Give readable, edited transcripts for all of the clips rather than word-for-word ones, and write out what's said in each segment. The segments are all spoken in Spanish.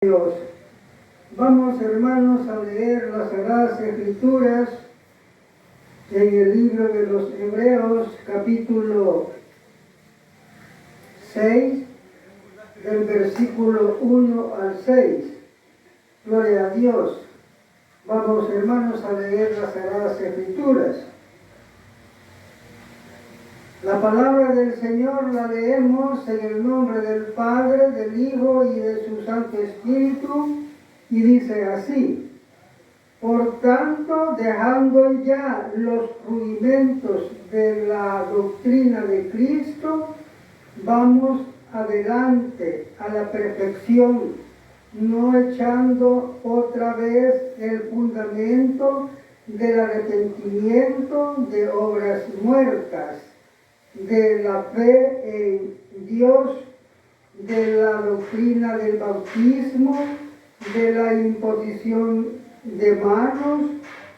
Dios. Vamos, hermanos, a leer las Sagradas Escrituras en el libro de los Hebreos, capítulo 6, del versículo 1 al 6. Gloria a Dios. Vamos, hermanos, a leer las Sagradas Escrituras. La palabra del Señor la leemos en el nombre del Padre, del Hijo y de su Santo Espíritu, y dice así: Por tanto, dejando ya los rudimentos de la doctrina de Cristo, vamos adelante a la perfección, no echando otra vez el fundamento del arrepentimiento de obras muertas, de la fe en Dios, de la doctrina del bautismo, de la imposición de manos,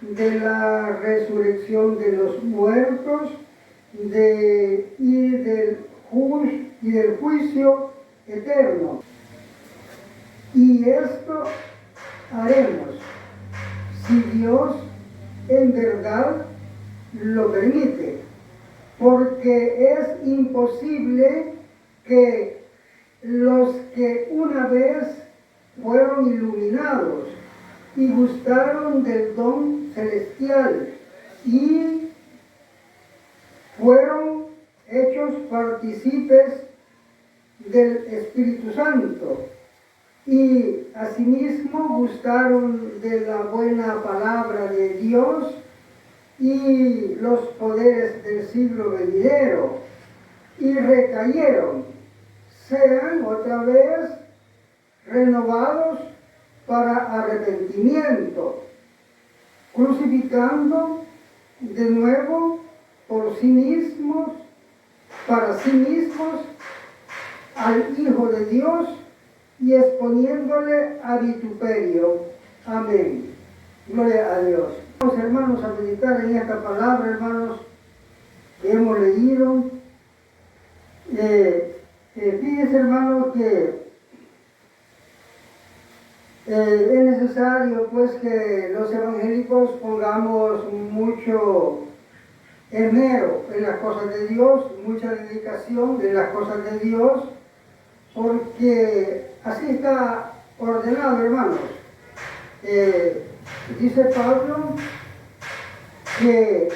de la resurrección de los muertos, y del juicio eterno. Y esto haremos si Dios en verdad lo permite, porque es imposible que los que una vez fueron iluminados y gustaron del don celestial y fueron hechos partícipes del Espíritu Santo y asimismo gustaron de la buena palabra de Dios y los poderes del siglo venidero, y recayeron, sean otra vez renovados para arrepentimiento, crucificando de nuevo por sí mismos, para sí mismos, al Hijo de Dios y exponiéndole a vituperio. Amén. Gloria a Dios. Vamos, hermanos, a meditar en esta palabra, hermanos, que hemos leído. Fíjense, hermanos, que es necesario, pues, que los evangélicos pongamos mucho esmero en las cosas de Dios, mucha dedicación en las cosas de Dios, porque así está ordenado, hermanos. Dice Pablo que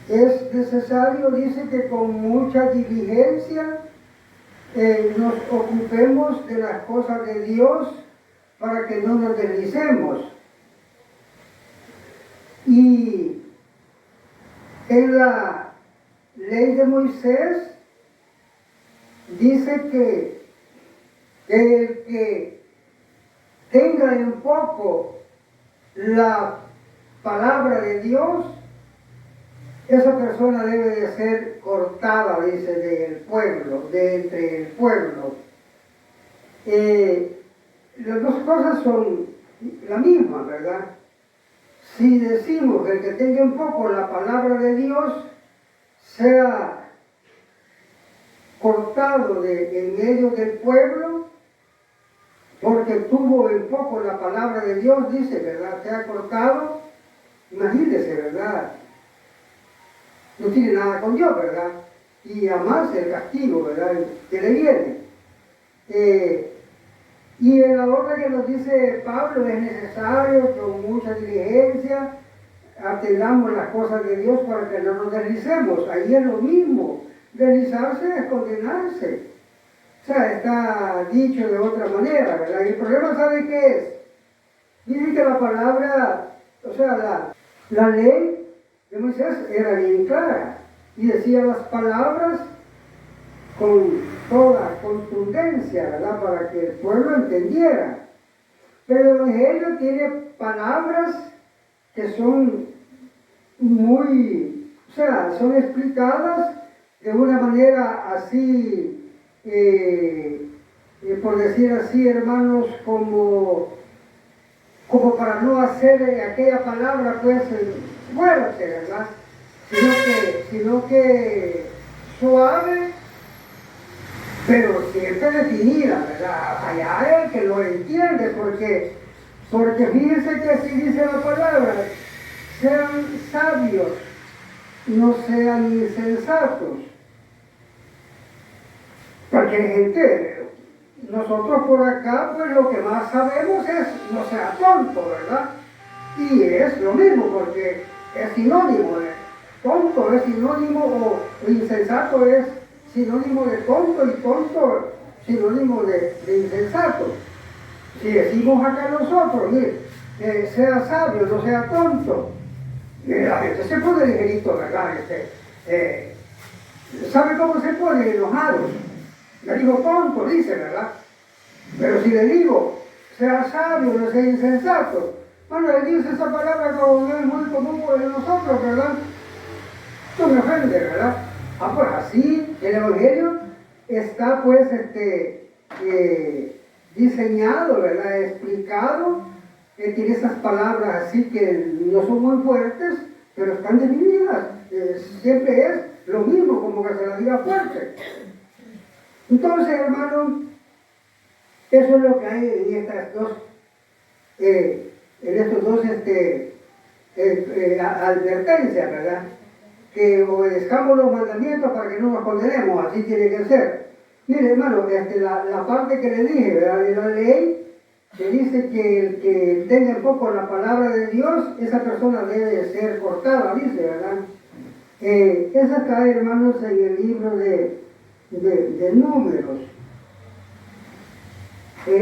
es necesario, dice, que con mucha diligencia nos ocupemos de las cosas de Dios para que no nos deslicemos. Y en la ley de Moisés dice que el que tenga en poco la palabra de Dios, esa persona debe de ser cortada, dice, del pueblo, de entre el pueblo. Las dos cosas son la misma, ¿verdad? Si decimos que el que tenga en poco la palabra de Dios sea cortado en medio del pueblo, porque tuvo en poco la palabra de Dios, dice, ¿verdad? Se ha cortado, imagínense, ¿verdad? No tiene nada con Dios, ¿verdad? Y además el castigo, ¿verdad?, que le viene. Y en la otra que nos dice Pablo, es necesario con mucha diligencia atendamos las cosas de Dios para que no nos deslicemos. Ahí es lo mismo, deslizarse es condenarse. O sea, está dicho de otra manera, ¿verdad? Y el problema, ¿sabe qué es? Dice que la palabra, o sea, la ley de Moisés era bien clara y decía las palabras con toda contundencia, ¿verdad?, para que el pueblo entendiera. Pero el Evangelio tiene palabras que son muy, o sea, son explicadas de una manera así, por decir así, hermanos, como para no hacer aquella palabra, pues, fuerte, ¿verdad? Sino que suave pero siempre definida, ¿verdad? Allá el que lo entiende, porque fíjense que así dice la palabra, sean sabios, no sean insensatos. Porque gente, nosotros por acá, pues lo que más sabemos es no sea tonto, ¿verdad? Y es lo mismo, porque es sinónimo de tonto, es sinónimo, o insensato es sinónimo de tonto, y tonto sinónimo de insensato. Si decimos acá nosotros, mire, sea sabio, no sea tonto, la gente se pone ligerito, ¿verdad? ¿Sabe cómo se pone? Enojados. Le digo tonto, dice, ¿verdad? Pero si le digo, sea sabio, no sea insensato, bueno, le dice esa palabra como no es muy común por nosotros, ¿verdad? No me ofende, ¿verdad? Pues así el Evangelio está pues diseñado, ¿verdad? Explicado, tiene esas palabras así que no son muy fuertes, pero están definidas. Siempre es lo mismo, como que se la diga fuerte. Entonces, hermanos, eso es lo que hay en estas dos, advertencias, ¿verdad? Que obedezcamos los mandamientos para que no nos condenemos, así tiene que ser. Mire, hermano, la parte que le dije, ¿verdad? De la ley, que dice que el que tenga en poco la palabra de Dios, esa persona debe ser cortada, dice, ¿verdad? Esa está, hermanos, en el libro de Números.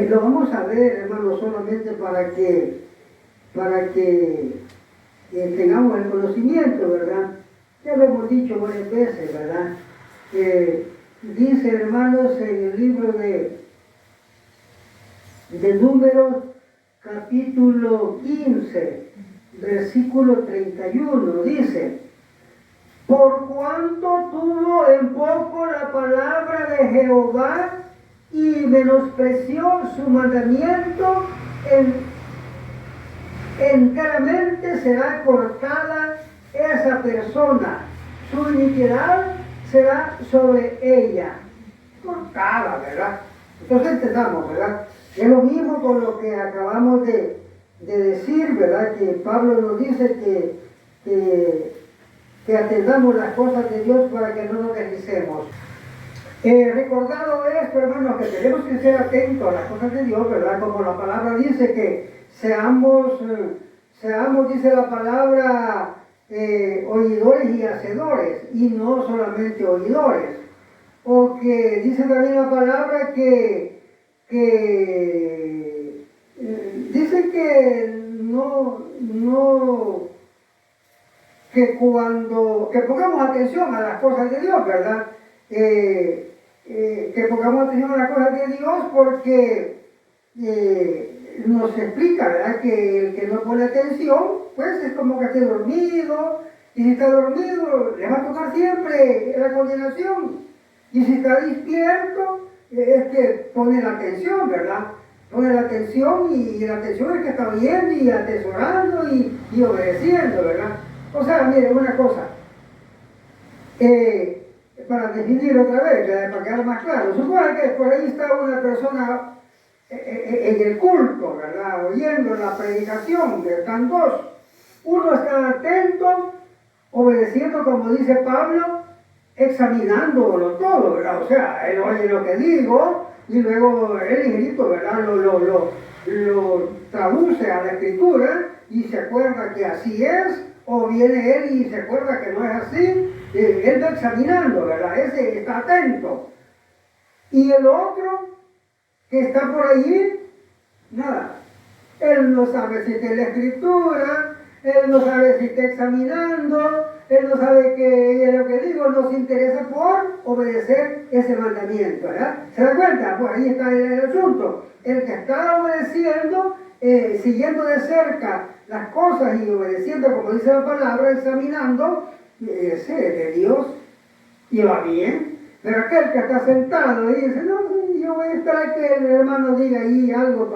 Lo vamos a ver, hermanos, solamente para que tengamos el conocimiento, ¿verdad? Ya lo hemos dicho varias veces, ¿verdad? Dice, hermanos, en el libro de Números, capítulo 15, versículo 31, dice: por cuanto tuvo en poco la palabra de Jehová y menospreció su mandamiento, enteramente será cortada esa persona, su iniquidad será sobre ella. Cortada, ¿verdad? Entonces entendamos, ¿verdad? Es lo mismo con lo que acabamos de decir, ¿verdad? Que Pablo nos dice que atendamos las cosas de Dios para que no nos deslicemos. Recordado esto, hermanos, que tenemos que ser atentos a las cosas de Dios, ¿verdad? Como la palabra dice que seamos, dice la palabra, oidores y hacedores, y no solamente oidores. O que dice también la palabra que dice que que pongamos atención a las cosas de Dios, ¿verdad? Que pongamos atención a las cosas de Dios porque nos explica, ¿verdad? Que el que no pone atención, pues es como que esté dormido, y si está dormido, le va a tocar siempre la condenación. Y si está despierto, es que pone la atención, ¿verdad? Pone la atención y la atención es que está viendo y atesorando y obedeciendo, ¿verdad? O sea, mire, una cosa, para definir otra vez, para quedar más claro, supone que por ahí está una persona en el culto, ¿verdad? Oyendo la predicación, que están dos. Uno está atento, obedeciendo, como dice Pablo, examinándolo todo, ¿verdad? O sea, él oye lo que digo y luego él ligerito, ¿verdad? Lo traduce a la escritura y se acuerda que así es, o viene él y se acuerda que no es así, él va examinando, ¿verdad? Ese está atento. Y el otro que está por allí, nada. Él no sabe si está en la escritura, él no sabe si está examinando, él no sabe qué es lo que digo, no se interesa por obedecer ese mandamiento, ¿verdad? ¿Se da cuenta? Pues ahí está el asunto. El que está obedeciendo, siguiendo de cerca las cosas y obedeciendo, como dice la palabra, examinando, ese es de Dios y va bien. Pero aquel que está sentado y dice, no, yo voy a esperar a que el hermano diga ahí algo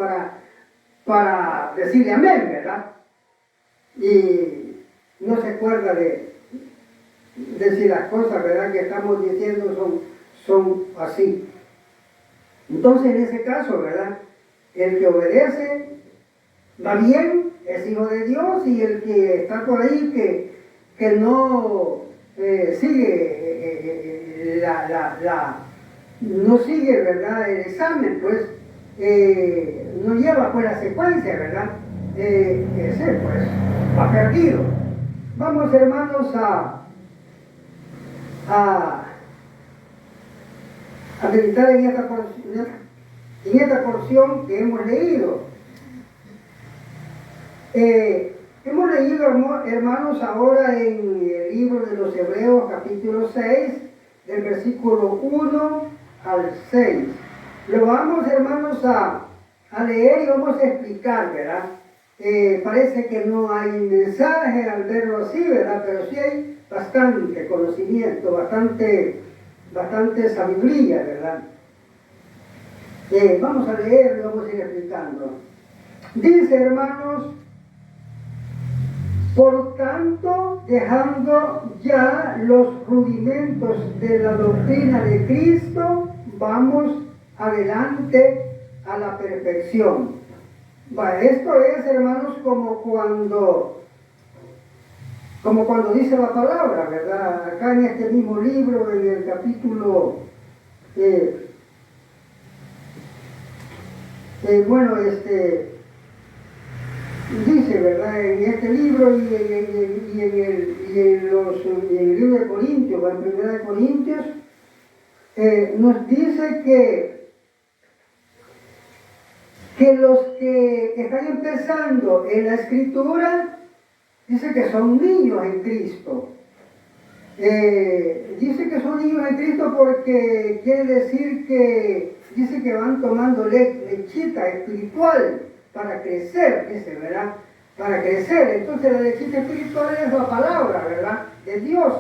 para decirle amén, ¿verdad? Y no se acuerda de si las cosas, ¿verdad?, que estamos diciendo son así. Entonces, en ese caso, ¿verdad? El que obedece va bien, es hijo de Dios, y el que está por ahí que no sigue no sigue, ¿verdad?, el examen, pues no lleva pues la secuencia, ¿verdad? Ese pues va perdido. Vamos, hermanos, a meditar en esta porción que hemos leído. Hemos leído, hermanos, ahora en el libro de los Hebreos, capítulo 6, del versículo 1 al 6. Lo vamos, hermanos, a leer y vamos a explicar, ¿verdad? Parece que no hay mensaje al verlo así, ¿verdad? Pero sí hay bastante conocimiento, bastante sabiduría, ¿verdad? Vamos a leer y vamos a ir explicando. Dice, hermanos: por tanto, dejando ya los rudimentos de la doctrina de Cristo, vamos adelante a la perfección. Esto es, hermanos, como cuando dice la palabra, ¿verdad? Acá en este mismo libro, en el capítulo, dice, ¿verdad?, en este libro y en el libro de Corintios, en Primera de Corintios, nos dice que los que están empezando en la Escritura, dice que son niños en Cristo. Dice que son niños en Cristo porque quiere decir que dice que van tomando lechita espiritual para crecer, dice, ¿verdad? Para crecer. Entonces la lechita espiritual es la palabra, ¿verdad?, de Dios.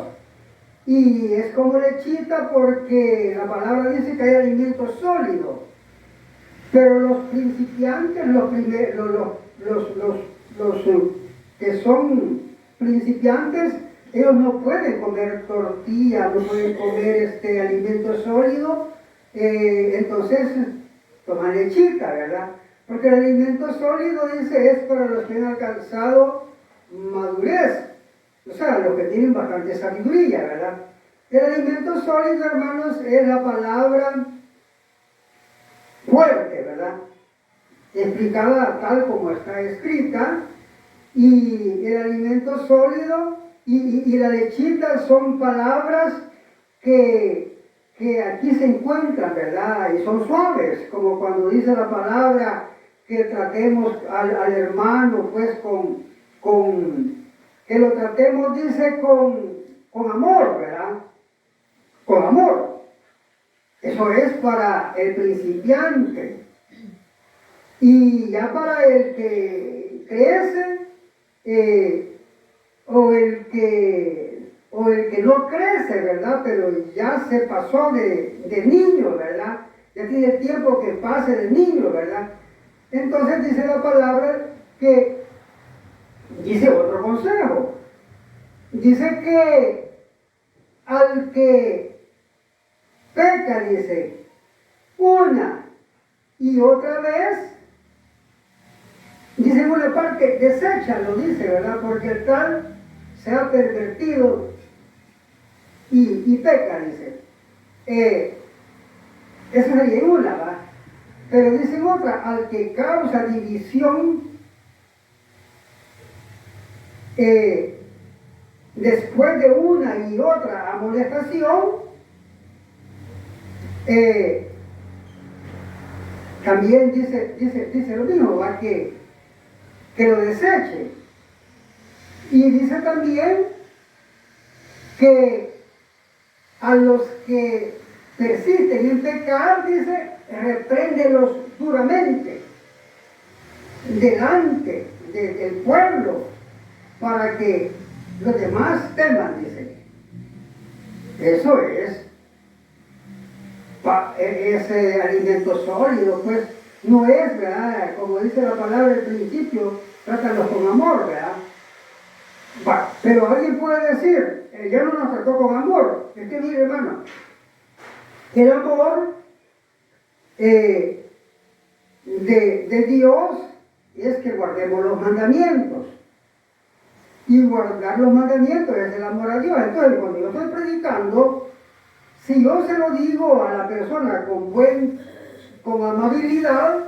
Y es como lechita porque la palabra dice que hay alimento sólido. Pero los principiantes, los que son principiantes, ellos no pueden comer tortilla, no pueden comer alimento sólido, entonces toman lechita, ¿verdad? Porque el alimento sólido, dice, es para los que han alcanzado madurez, o sea, los que tienen bastante sabiduría, ¿verdad? El alimento sólido, hermanos, es la palabra fuerte, ¿verdad?, explicada tal como está escrita, y el alimento sólido y la lechita son palabras que aquí se encuentran, ¿verdad?, y son suaves, como cuando dice la palabra que tratemos al hermano, pues que lo tratemos, dice, con amor, ¿verdad?, con amor. Eso es para el principiante. Y ya para el que crece, o el que no crece, ¿verdad?, pero ya se pasó de niño, ¿verdad?, ya tiene tiempo que pase de niño, ¿verdad? Entonces dice la palabra que, dice otro consejo, dice que al que peca, dice, una y otra vez, dice en una parte, deséchalo, dice, ¿verdad?, porque el tal se ha pervertido y peca, dice. Eso sería una, ¿verdad? Pero dice en otra, al que causa división, después de una y otra amonestación, también dice lo mismo, ¿va?, que lo deseche. Y dice también que a los que persisten en pecar, dice, repréndelos duramente delante del pueblo para que los demás teman, dice. Eso es ese alimento sólido, pues no es, ¿verdad?, como dice la palabra al principio, trátalos con amor, ¿verdad? Pero alguien puede decir, ya no nos trató con amor. Es que mire, hermano, el amor de Dios es que guardemos los mandamientos. Y guardar los mandamientos es el amor a Dios. Entonces, cuando yo estoy predicando, si yo se lo digo a la persona con amabilidad,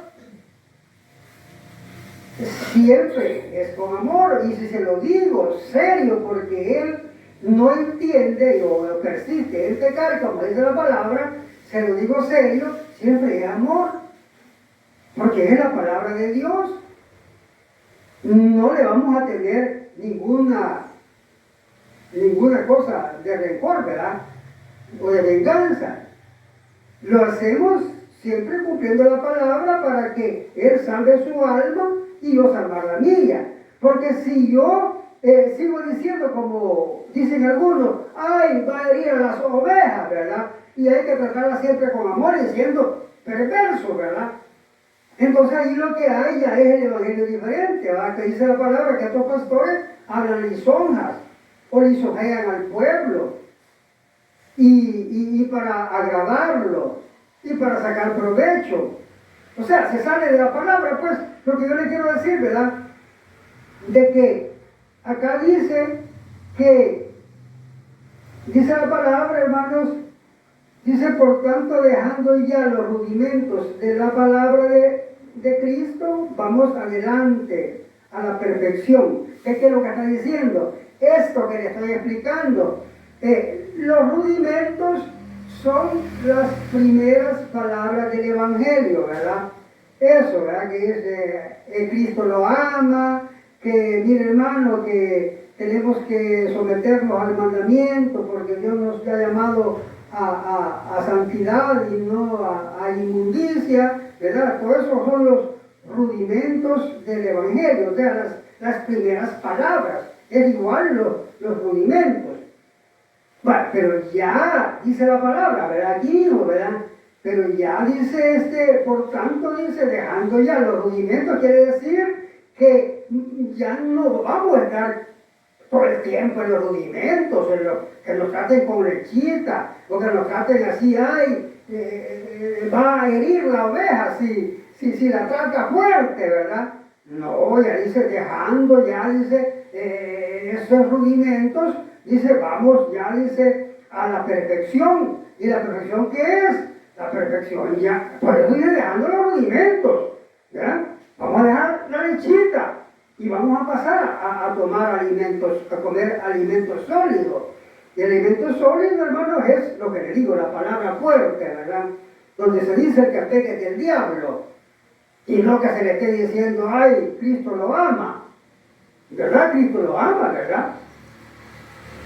siempre es con amor. Y si se lo digo serio, porque él no entiende o persiste en pecar, como dice la palabra, se lo digo serio, siempre es amor. Porque es la palabra de Dios. No le vamos a tener ninguna cosa de rencor, ¿verdad? O de venganza. Lo hacemos siempre cumpliendo la palabra para que él salve su alma y yo salvar la mía. Porque si yo sigo diciendo, como dicen algunos, ay, va a herir a las ovejas, ¿verdad? Y hay que tratarlas siempre con amor y siendo perverso, ¿verdad? Entonces ahí lo que hay ya es el evangelio diferente, ¿verdad? Que dice la palabra que estos pastores hablan lisonjas o lisonjean al pueblo y para agradarlo y para sacar provecho. O sea, se sale de la palabra, pues, lo que yo le quiero decir, ¿verdad? De que acá dice la palabra, hermanos, dice, por tanto, dejando ya los rudimentos de la palabra de Cristo, vamos adelante a la perfección. ¿Qué es lo que está diciendo? Esto que le estoy explicando. Los rudimentos son las primeras palabras del Evangelio, ¿verdad? Eso, ¿verdad? Que dice, Cristo lo ama, que, mire hermano, que tenemos que someternos al mandamiento, porque Dios nos ha llamado a santidad y no a inmundicia, ¿verdad? Todos esos son los rudimentos del Evangelio, o sea, las primeras palabras, es igual los rudimentos. Bueno, pero ya dice la palabra, ¿verdad? Aquí mismo, ¿verdad? Pero ya dice por tanto dice, dejando ya los rudimentos, quiere decir que ya no vamos a estar todo el tiempo en los rudimentos, que nos traten con lechita, o que nos traten así, va a herir la oveja si la trata fuerte, ¿verdad? No, ya dice, dejando, ya dice, esos rudimentos, dice, vamos, ya dice, a la perfección. ¿Y la perfección qué es? La perfección ya, por eso dice, dejando los rudimentos, ¿ya? Vamos a dejar la lechita. Y vamos a pasar a tomar alimentos, a comer alimentos sólidos. Y el alimento sólido, hermanos, es lo que le digo, la palabra fuerte, ¿verdad? Donde se dice que peque del diablo. Y no que se le esté diciendo, ay, Cristo lo ama. ¿Verdad? Cristo lo ama, ¿verdad?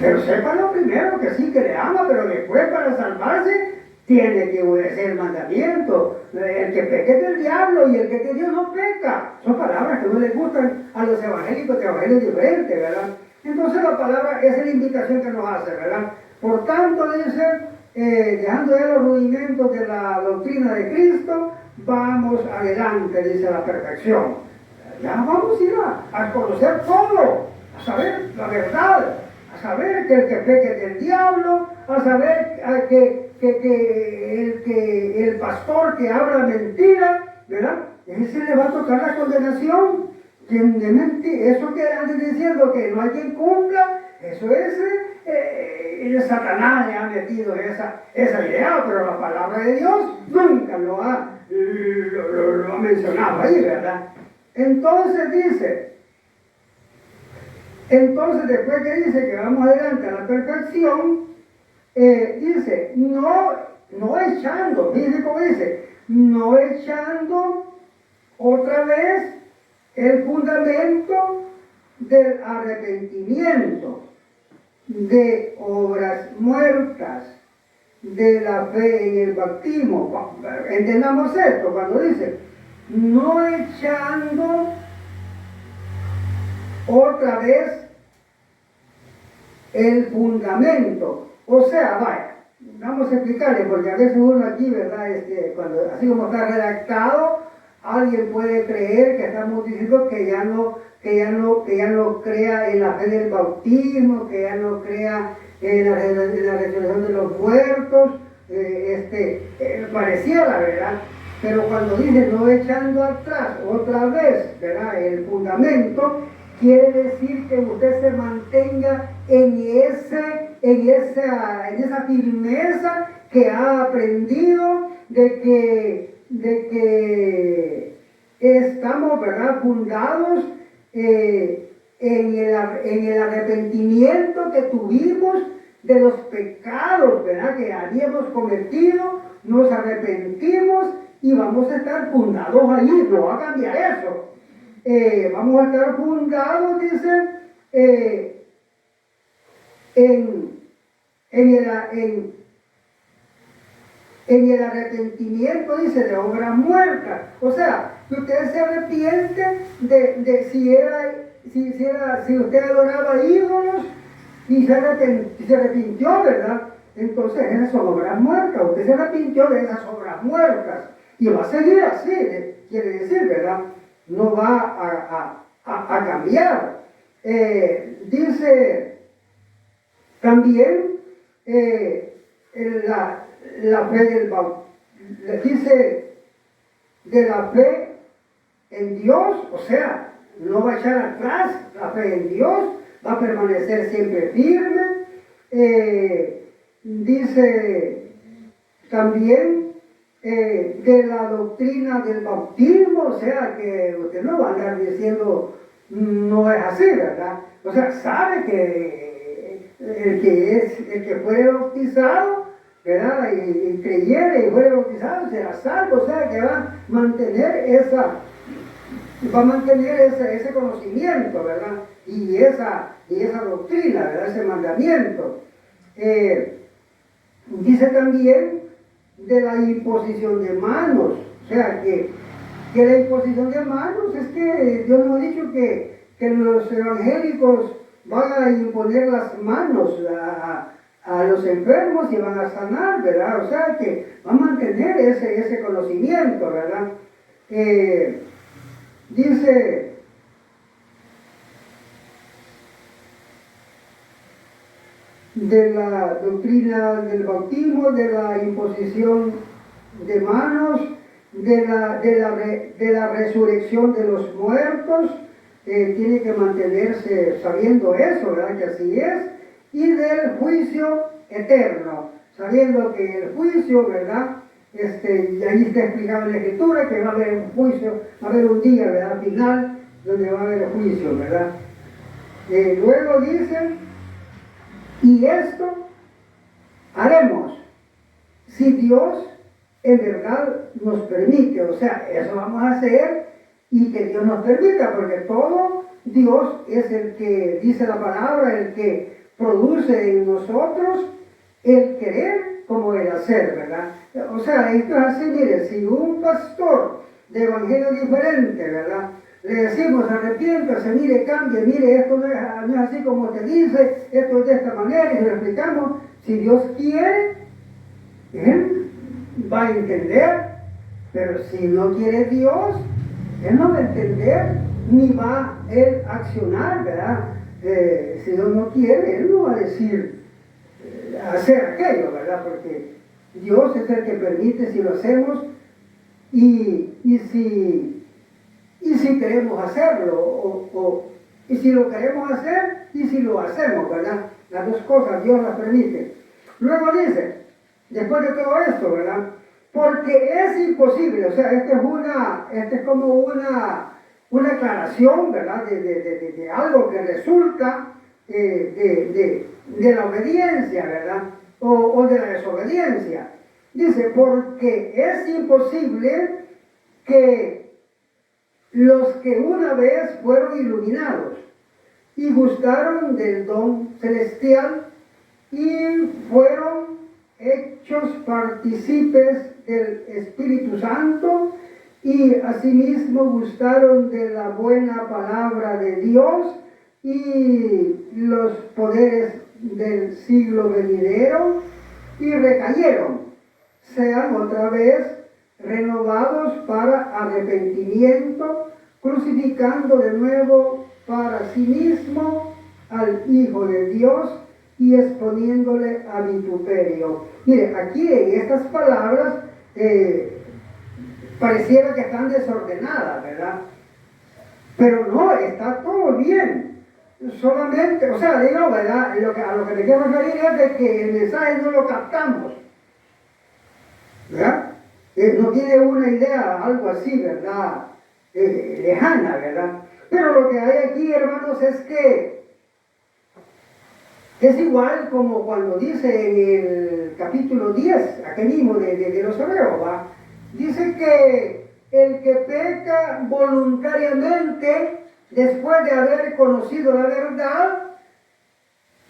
Pero sepa lo primero que sí que le ama, pero después para salvarse tiene que obedecer el mandamiento. El que peque es del diablo y el que de Dios no peca. Son palabras que no les gustan a los evangélicos de evangelios diferentes, ¿verdad? Entonces la palabra esa es la invitación que nos hace, ¿verdad? Por tanto, dice, dejando ya los rudimentos de la doctrina de Cristo, vamos adelante, dice, a la perfección. Ya vamos a ir a conocer todo, a saber la verdad, a saber que el que peque es del diablo, a saber que el pastor que habla mentira, ¿verdad? Ese le va a tocar la condenación. Quien de mentir, eso que andan diciendo que no hay quien cumpla, eso es, el Satanás le ha metido esa idea, pero la palabra de Dios nunca lo ha mencionado ahí, ¿verdad? Entonces dice, después que dice que vamos adelante a la perfección, dice, no echando, dice como dice, no echando otra vez el fundamento del arrepentimiento, de obras muertas, de la fe en el bautismo. Entendamos esto cuando dice, no echando otra vez el fundamento. O sea, vaya, vamos a explicarle, porque a veces uno aquí, ¿verdad? Cuando, así como está redactado, alguien puede creer que estamos diciendo que ya no crea en la fe del bautismo, que ya no crea en la resurrección de los muertos, pareciera, ¿verdad? Pero cuando dice no echando atrás otra vez, ¿verdad?, el fundamento, quiere decir que usted se mantenga en esa firmeza que ha aprendido de que estamos, ¿verdad?, fundados en el arrepentimiento que tuvimos de los pecados, ¿verdad?, que habíamos cometido. Nos arrepentimos y vamos a estar fundados allí, no va a cambiar eso. Vamos a estar fundados, dice, en el arrepentimiento, dice, de obras muertas. O sea, que usted se arrepiente de si usted adoraba ídolos y se arrepintió, ¿verdad? Entonces esas son obras muertas. Usted se arrepintió de esas obras muertas y va a seguir así, quiere decir, ¿verdad? No va a cambiar. Dice también la fe del bautismo, dice de la fe en Dios, o sea, no va a echar atrás la fe en Dios, va a permanecer siempre firme. Dice también de la doctrina del bautismo, o sea, que usted no va a andar diciendo no es así, ¿verdad? O sea, sabe que el que fuere bautizado, ¿verdad?, y creyere y fuere bautizado será salvo, o sea, que va a mantener ese conocimiento, ¿verdad?, y esa doctrina, ¿verdad?, ese mandamiento. Dice también de la imposición de manos, o sea, que la imposición de manos es que Dios nos ha dicho que los evangélicos van a imponer las manos a los enfermos y van a sanar, ¿verdad? O sea, que van a mantener ese conocimiento, ¿verdad? Dice de la doctrina del bautismo, de la imposición de manos, de la resurrección de los muertos, tiene que mantenerse sabiendo eso, ¿verdad?, que así es, y del juicio eterno, sabiendo que el juicio, ¿verdad?, y ahí está explicado en la Escritura que va a haber un juicio, va a haber un día, ¿verdad?, final, donde va a haber juicio, ¿verdad? Luego dice, y esto haremos si Dios en verdad nos permite, o sea, eso vamos a hacer y que Dios nos permita, porque todo Dios es el que dice la palabra, el que produce en nosotros el querer como el hacer, ¿verdad? O sea, esto es así, mire, si un pastor de evangelio diferente, ¿verdad?, le decimos arrepiéntase, mire, cambie, mire, esto no es así como te dice, esto es de esta manera, y se lo explicamos, si Dios quiere, Él va a entender, pero si no quiere Dios, Él no va a entender, ni va Él a accionar, ¿verdad? Si Dios no quiere, Él no va a decir hacer aquello, ¿verdad? Porque Dios es el que permite si lo hacemos y si queremos hacerlo, y si lo queremos hacer y si lo hacemos, ¿verdad? Las dos cosas Dios las permite. Luego dice, después de todo esto, ¿verdad?, porque es imposible, o sea, esto es como una aclaración, ¿verdad?, de algo que resulta de la obediencia, ¿verdad?, o de la desobediencia. Dice, porque es imposible que los que una vez fueron iluminados y gustaron del don celestial y fueron hechos partícipes del Espíritu Santo y asimismo gustaron de la buena palabra de Dios y los poderes del siglo venidero y recayeron, sean otra vez renovados para arrepentimiento, crucificando de nuevo para sí mismo al Hijo de Dios y exponiéndole a vituperio. Mire, aquí en estas palabras pareciera que están desordenadas, ¿verdad? Pero no, está todo bien. Solamente, o sea, digo, ¿verdad? A lo que me quiero referir es de que el mensaje no lo captamos, ¿verdad? No tiene una idea, algo así, ¿verdad? Lejana, ¿verdad? Pero lo que hay aquí, hermanos, es que es igual como cuando dice en el capítulo 10, aquel mismo de los Hebreos, ¿va? Dice que el que peca voluntariamente después de haber conocido la verdad,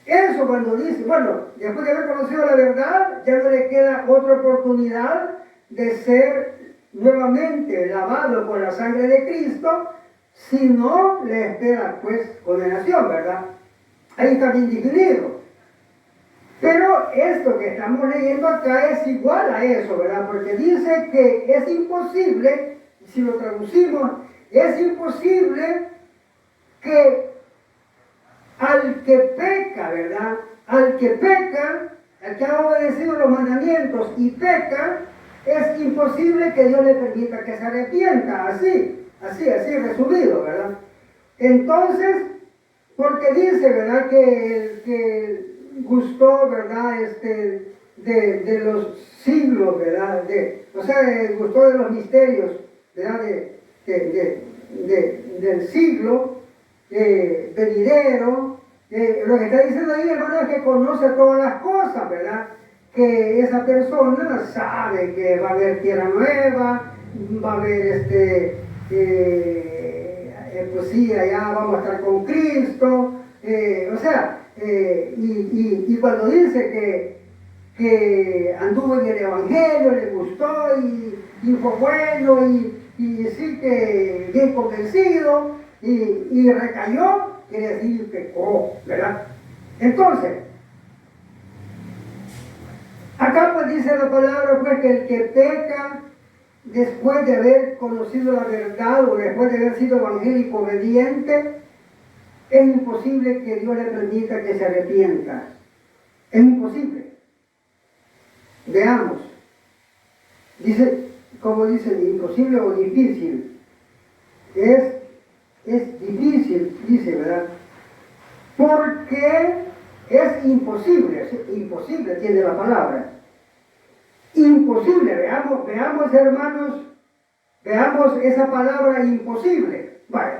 eso cuando dice, bueno, después de haber conocido la verdad, ya no le queda otra oportunidad de ser nuevamente lavado con la sangre de Cristo, si no le espera pues condenación, ¿verdad? Ahí está bien definido. Pero esto que estamos leyendo acá es igual a eso, ¿verdad? Porque dice que es imposible, si lo traducimos, es imposible que al que peca, ¿verdad? Al que peca, al que ha obedecido los mandamientos y peca, es imposible que Dios le permita que se arrepienta, así resumido, ¿verdad? Entonces, porque dice, ¿verdad? Que el que gustó, ¿verdad? De los siglos, ¿verdad? O sea, gustó de los misterios, ¿verdad? Del siglo venidero. Lo que está diciendo ahí, hermano, es que conoce todas las cosas, ¿verdad? Que esa persona sabe que va a haber tierra nueva, va a haber pues sí, allá vamos a estar con Cristo, o sea, y cuando dice que anduvo en el Evangelio, le gustó y fue bueno y sí que bien convencido y recayó, quiere decir pecó, ¿verdad? Entonces, acá pues dice la palabra pues que el que peca después de haber conocido la verdad o después de haber sido evangélico obediente, es imposible que Dios le permita que se arrepienta. Es imposible. Veamos. Dice, como dicen, imposible o difícil. Es difícil, dice, ¿verdad? Porque es imposible tiene la palabra. Imposible, veamos hermanos, veamos esa palabra imposible. Vale,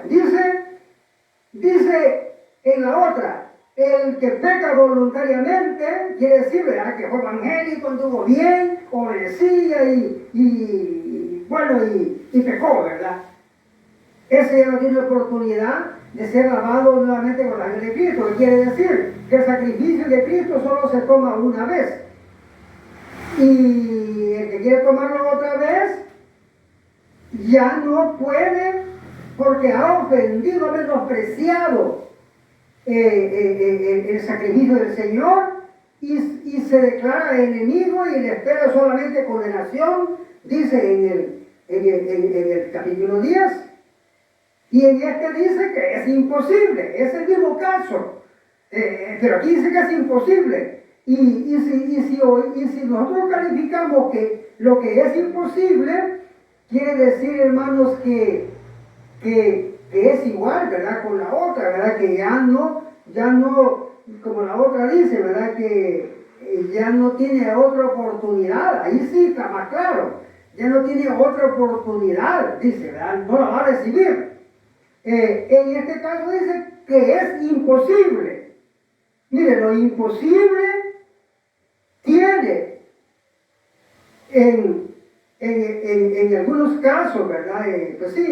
dice en la otra, el que peca voluntariamente, quiere decir, ¿verdad? Que fue evangélico, anduvo bien, obedecía y pecó, ¿verdad? Ese ya no tiene oportunidad de ser lavado nuevamente con la sangre de Cristo, que quiere decir que el sacrificio de Cristo solo se toma una vez. Y el que quiere tomarlo otra vez, ya no puede porque ha ofendido, ha menospreciado el sacrificio del Señor y se declara enemigo y le espera solamente condenación, dice en el capítulo 10. Y en este dice que es imposible, es el mismo caso. Pero aquí dice que es imposible. Y si nosotros calificamos que lo que es imposible, quiere decir, hermanos, que es igual, ¿verdad? Con la otra, ¿verdad? Que ya no, como la otra dice, ¿verdad? Que ya no tiene otra oportunidad. Ahí sí está más claro. Ya no tiene otra oportunidad, dice, ¿verdad? No la va a recibir. En este caso dice que es imposible. Mire, lo imposible tiene en algunos casos, ¿verdad? Pues sí,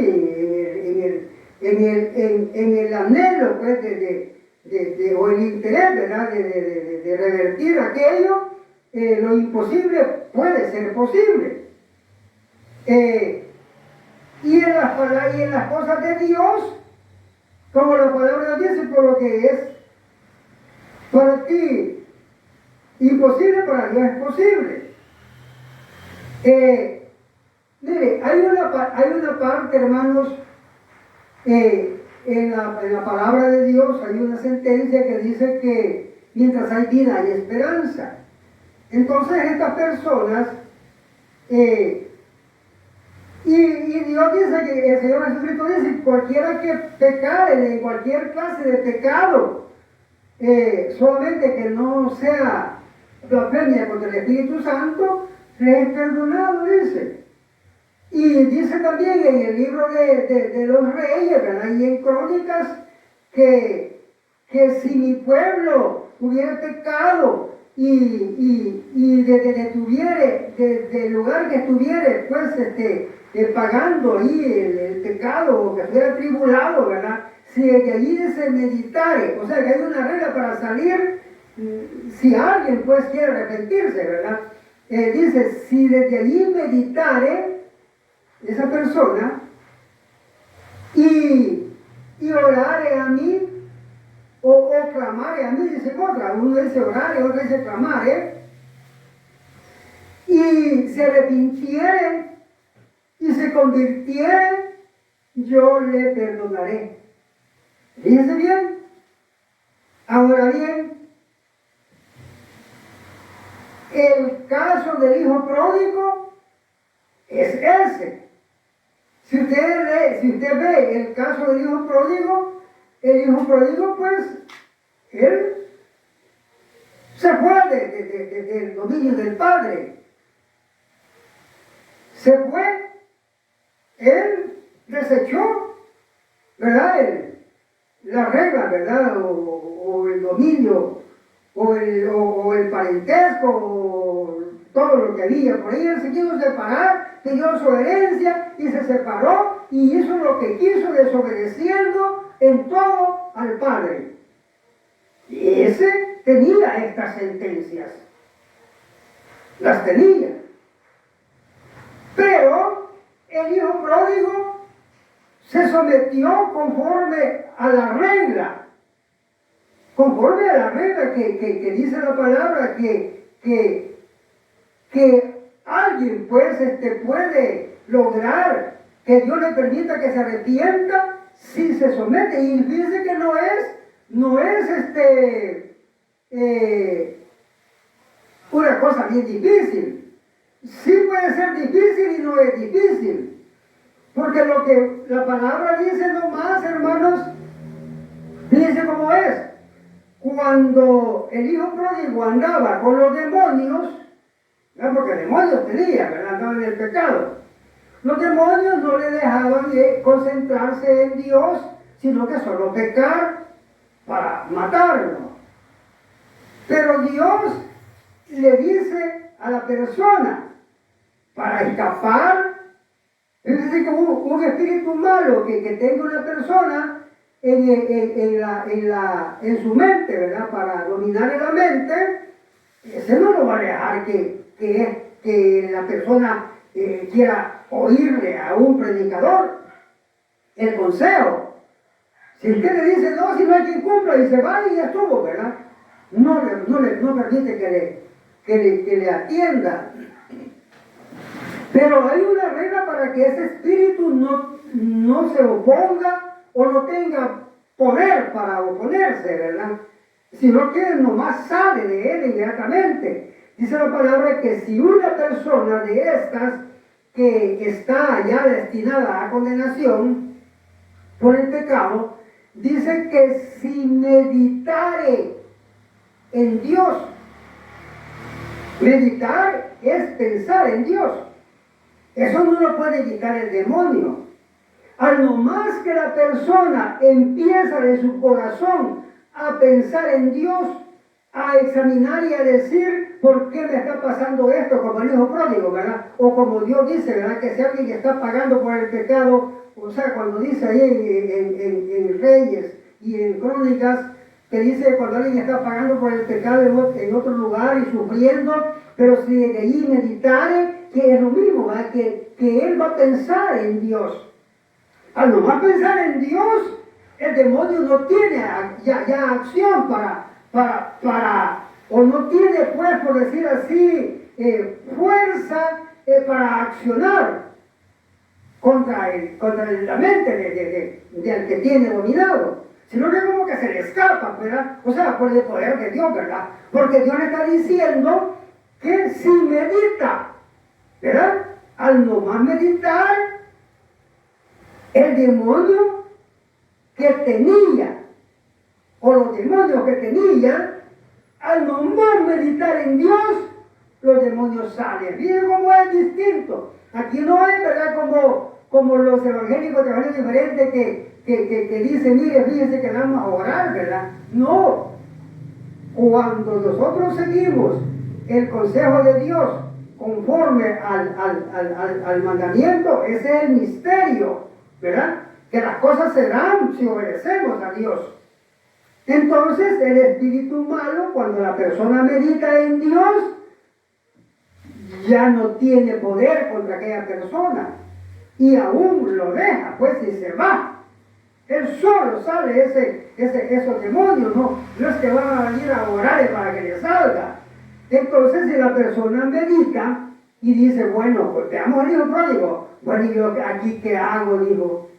en el anhelo pues, o el interés, ¿verdad? De revertir aquello, lo imposible puede ser posible. Y en las cosas de Dios, como la palabra dice, por lo que es para ti imposible, para Dios es posible. Mire, hay una parte, hermanos, en la palabra de Dios hay una sentencia que dice que mientras hay vida hay esperanza. Entonces estas personas Y Dios dice que el Señor Jesucristo dice, cualquiera que pecare en cualquier clase de pecado, solamente que no sea blasfemia contra el Espíritu Santo, le es perdonado, dice. Y dice también en el libro de los Reyes, ¿verdad? Y en Crónicas, que si mi pueblo hubiera pecado y detuviere, del lugar que estuviere, pues, pagando ahí el pecado, o que fuera tribulado, ¿verdad? Si de allí se meditare, o sea que hay una regla para salir, si alguien pues quiere arrepentirse, ¿verdad? Dice, si desde allí meditare esa persona y orare a mí, o clamare a mí, dice otra, uno dice orare, otro dice clamare, y se arrepintiere y se convirtiere, yo le perdonaré. Fíjense bien. Ahora bien, el caso del hijo pródigo es ese. Si usted ve el caso del hijo pródigo pues, él se fue del dominio del padre. Se fue, él desechó, ¿verdad? La regla, ¿verdad? O el dominio, o el parentesco, o todo lo que había por ahí. Él se quiso separar, pidió su herencia y se separó y hizo lo que quiso, desobedeciendo en todo al Padre. Y ese tenía estas sentencias, las tenía. Pero el hijo pródigo se sometió conforme a la regla, que dice la palabra, que alguien pues puede lograr que Dios le permita que se arrepienta si se somete. Y fíjense que no es una cosa bien difícil. Sí puede ser difícil y no es difícil. Porque lo que la palabra dice nomás, hermanos, fíjense cómo es. Cuando el hijo pródigo andaba con los demonios, ¿verdad? Porque demonios tenía, ¿verdad? Andaba en el pecado. Los demonios no le dejaban de concentrarse en Dios, sino que solo pecar para matarlo. Pero Dios le dice a la persona, para escapar, es decir, que un espíritu malo que tenga una persona en su mente, ¿verdad? Para dominar la mente, ese no lo va a dejar que la persona quiera oírle a un predicador el consejo. Si usted le dice no, si no hay quien cumpla, y se va y ya estuvo, ¿verdad? No permite que le atienda. Pero hay una regla para que ese espíritu no se oponga o no tenga poder para oponerse, ¿verdad? Sino que nomás sale de él inmediatamente. Dice la palabra que si una persona de estas que está ya destinada a condenación por el pecado, dice que si meditare en Dios, meditar es pensar en Dios. Eso no lo puede quitar el demonio. Al no más que la persona empieza en su corazón a pensar en Dios, a examinar y a decir, ¿por qué me está pasando esto? Como el hijo pródigo, ¿verdad? O como Dios dice, ¿verdad? Que si alguien está pagando por el pecado, o sea, cuando dice ahí en Reyes y en Crónicas, que dice cuando alguien está pagando por el pecado en otro lugar y sufriendo, pero si de allí meditare, que es lo mismo, ¿verdad? Que él va a pensar en Dios. Al no más pensar en Dios, el demonio no tiene ya acción o no tiene, pues, por decir así, fuerza para accionar contra la mente del que tiene dominado, sino que como que se le escapa, ¿verdad? O sea, por el poder de Dios, ¿verdad? Porque Dios le está diciendo que si medita, ¿verdad? Al no más meditar, el demonio que tenía, o los demonios que tenía, al nomás meditar en Dios, los demonios salen. Miren cómo es distinto. Aquí no es, ¿verdad? Como los evangélicos de evangelio diferentes que dicen, mire, fíjense que vamos a orar, ¿verdad? No. Cuando nosotros seguimos el consejo de Dios conforme al mandamiento, ese es el misterio, ¿verdad? Que las cosas se dan si obedecemos a Dios. Entonces, el espíritu malo, cuando la persona medita en Dios, ya no tiene poder contra aquella persona. Y aún lo deja, pues, y se va. Él solo sale esos demonios, no es que van a venir a orar para que le salga. Entonces, si la persona medita y dice, bueno, pues veamos al hijo pródigo. Bueno, ¿y yo aquí qué hago? Digo,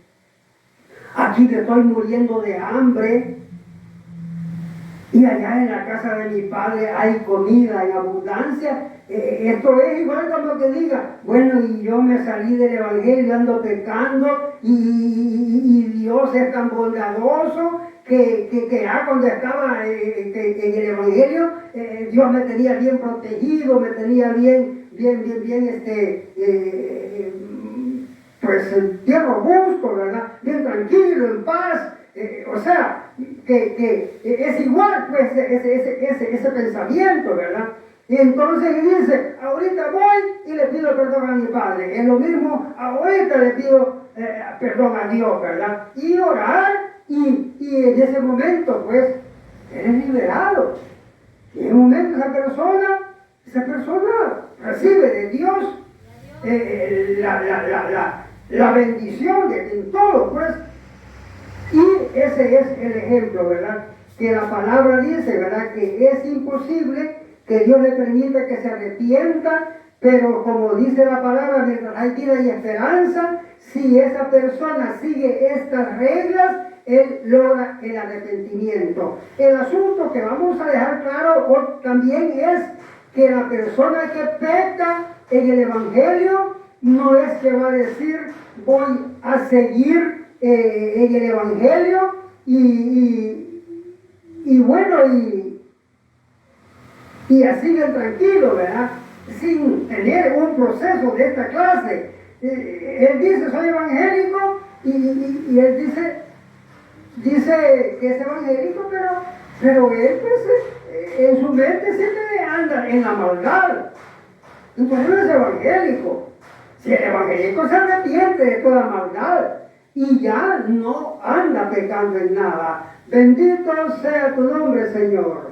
aquí que estoy muriendo de hambre. Y allá en la casa de mi padre hay comida en abundancia. Esto es igual como que diga, bueno, y yo me salí del evangelio, ando pecando, y Dios es tan bondadoso que ya cuando estaba en el evangelio, Dios me tenía bien protegido, me tenía bien, pues bien robusto, ¿verdad? Bien tranquilo, en paz. O sea, que es igual pues ese pensamiento, ¿verdad? Y entonces dice, ahorita voy y le pido perdón a mi padre. Es lo mismo, ahorita le pido perdón a Dios, ¿verdad? Y orar, y en ese momento pues eres liberado. Y en un momento esa persona recibe de Dios la bendición en todo, pues. Y ese es el ejemplo, ¿verdad? Que la palabra dice, ¿verdad? Que es imposible que Dios le permita que se arrepienta, pero como dice la palabra, mientras hay vida y esperanza, si esa persona sigue estas reglas, él logra el arrepentimiento. El asunto que vamos a dejar claro también es que la persona que peca en el evangelio no es que va a decir, voy a seguir en el evangelio y bueno, y así bien tranquilo, ¿verdad? Sin tener un proceso de esta clase. Él dice, soy evangélico, y él dice que es evangélico, pero él pues en su mente siempre anda en la maldad. Entonces no es evangélico. Si el evangélico se arrepiente de toda maldad y ya no anda pecando en nada. Bendito sea tu nombre, Señor.